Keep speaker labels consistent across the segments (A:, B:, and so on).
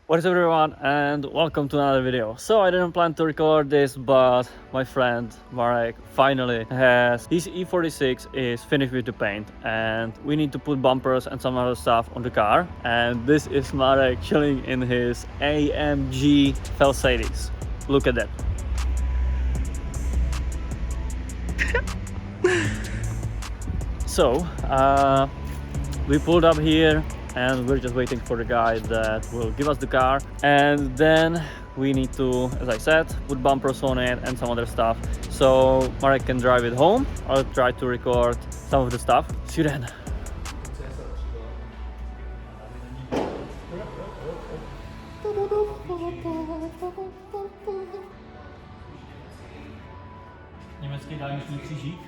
A: What is up everyone and welcome to another video. So I didn't plan to record this, but my friend Marek finally has his E46 is finished with the paint and we need to put bumpers and some other stuff on the car. And this is Marek chilling in his AMG Mercedes. Look at that. So we pulled up here and we're just waiting for the guy that will give us the car, and then we need to, as I said, put bumpers on it and some other stuff so Marek can drive it home. I'll try to record some of the stuff. See you then. Německý dálniční křížík.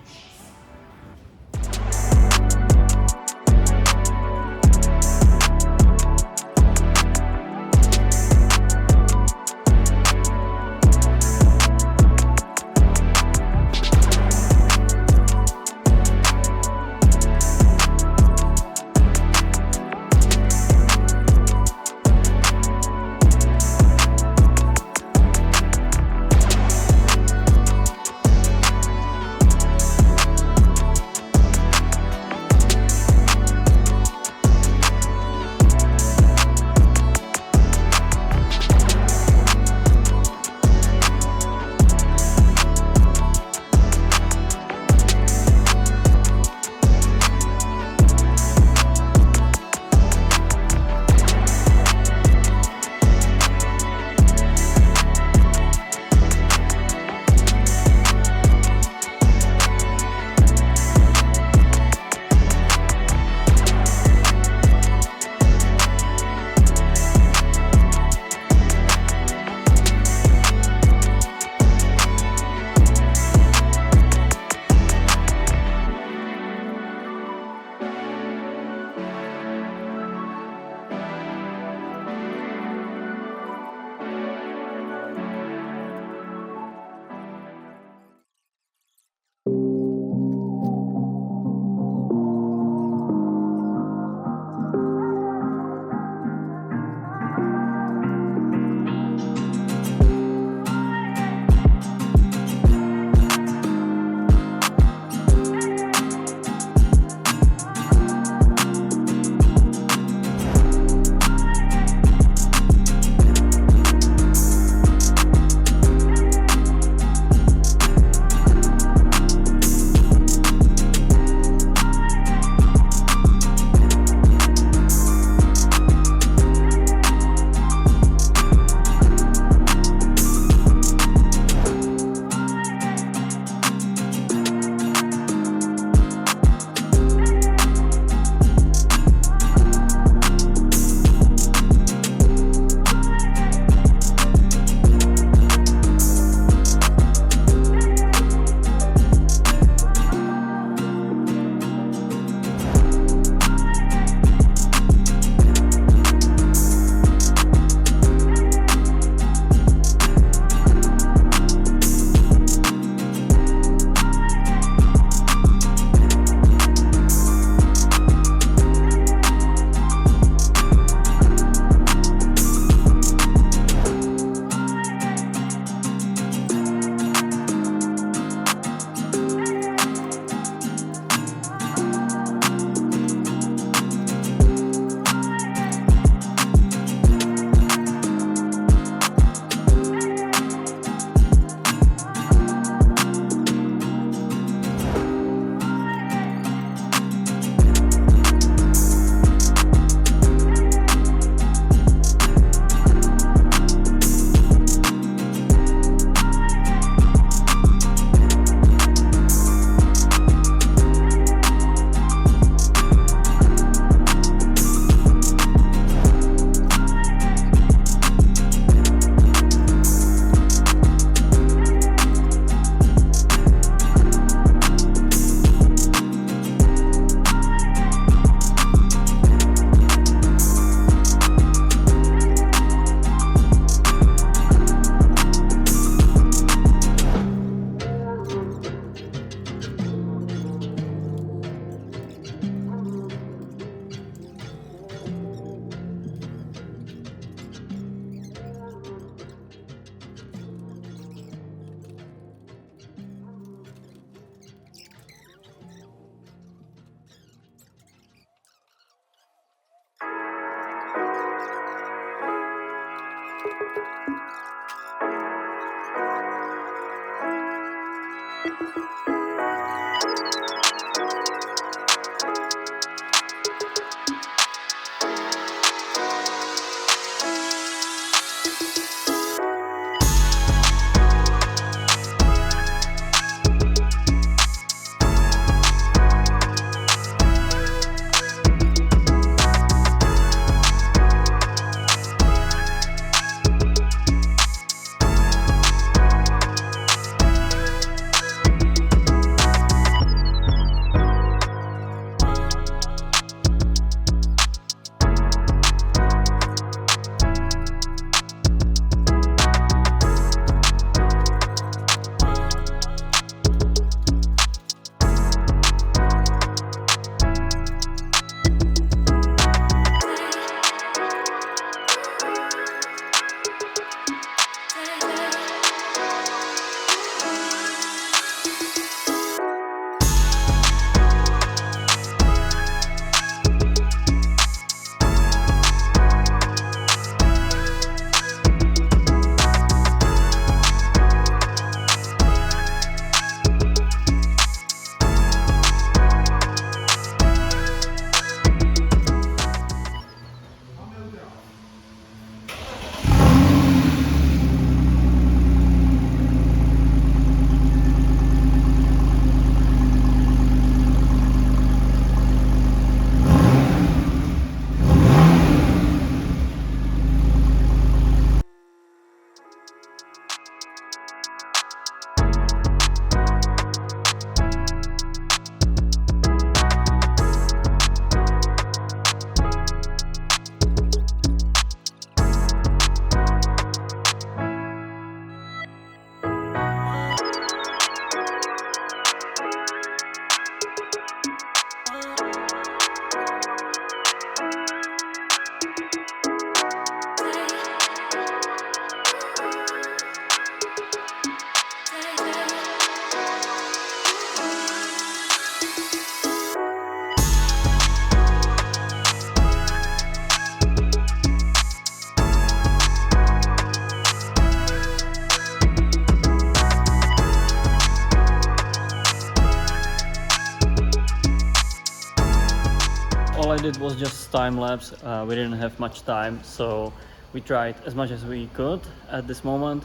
A: All I did was just time lapse. We didn't have much time, so we tried as much as we could at this moment.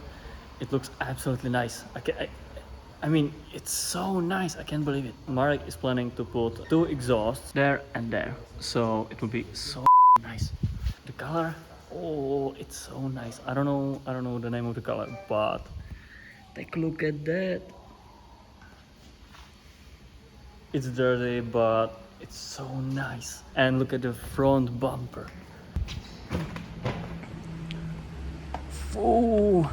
A: It looks absolutely nice. I mean, it's so nice. I can't believe it. Marek is planning to put 2 exhausts there and there, so it will be so nice. The color, oh, it's so nice. I don't know the name of the color, but take a look at that. It's dirty, but it's so nice. And look at the front bumper. Oh,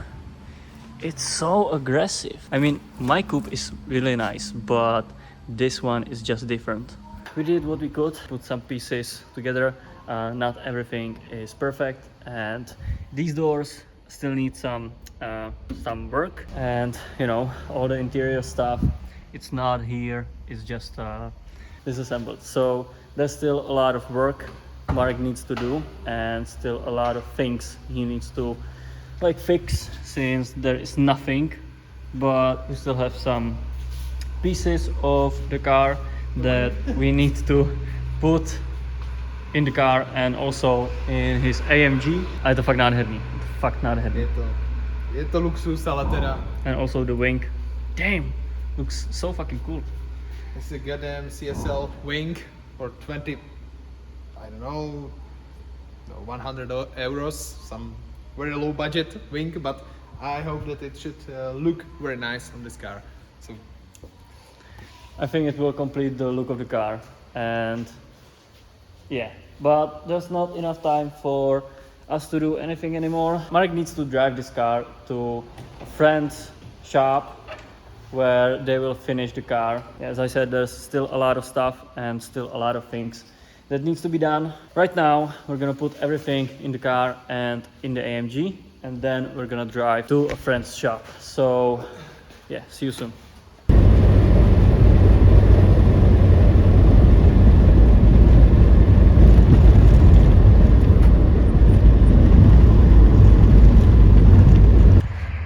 A: it's so aggressive. I mean, my coupe is really nice, but this one is just different. We did what we could, put some pieces together. Not everything is perfect, and these doors still need some work. And you know, all the interior stuff, it's not here, it's just disassembled. So there's still a lot of work Marek needs to do, and still a lot of things he needs to like fix, since there is nothing. But we still have some pieces of the car that we need to put in the car, and also in his AMG. A je to fakt nádherný. Fakt nádherný.
B: Je to luxus, ale teda.
A: And also the wing. Damn, looks so fucking cool.
B: It's a goddamn CSL wing for 20, I don't know, 100 euros, some very low budget wing, but I hope that it should look very nice on this car. So
A: I think it will complete the look of the car, and yeah, but there's not enough time for us to do anything anymore. Marek needs to drive this car to a friend's shop where they will finish the car. As I said, there's still a lot of stuff and still a lot of things that needs to be done. Right now, we're gonna put everything in the car and in the AMG, and then we're gonna drive to a friend's shop. So yeah, see you soon.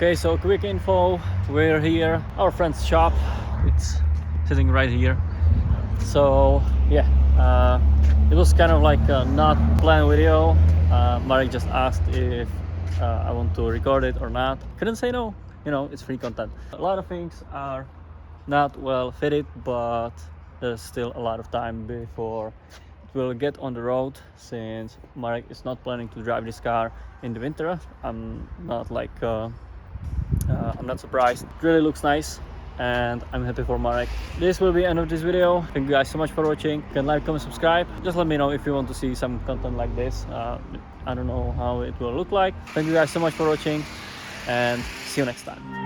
A: Okay, so quick info, we're here, our friend's shop, it's sitting right here. So yeah, it was kind of like a not planned video. Marek just asked if I want to record it or not. Couldn't say no, you know, it's free content. A lot of things are not well fitted, but there's still a lot of time before it will get on the road, since Marek is not planning to drive this car in the winter. I'm not surprised. It really looks nice and I'm happy for Marek. This will be the end of this video. Thank you guys so much for watching. You can like, comment, subscribe. Just let me know if you want to see some content like this. I don't know how it will look like. Thank you guys so much for watching and see you next time.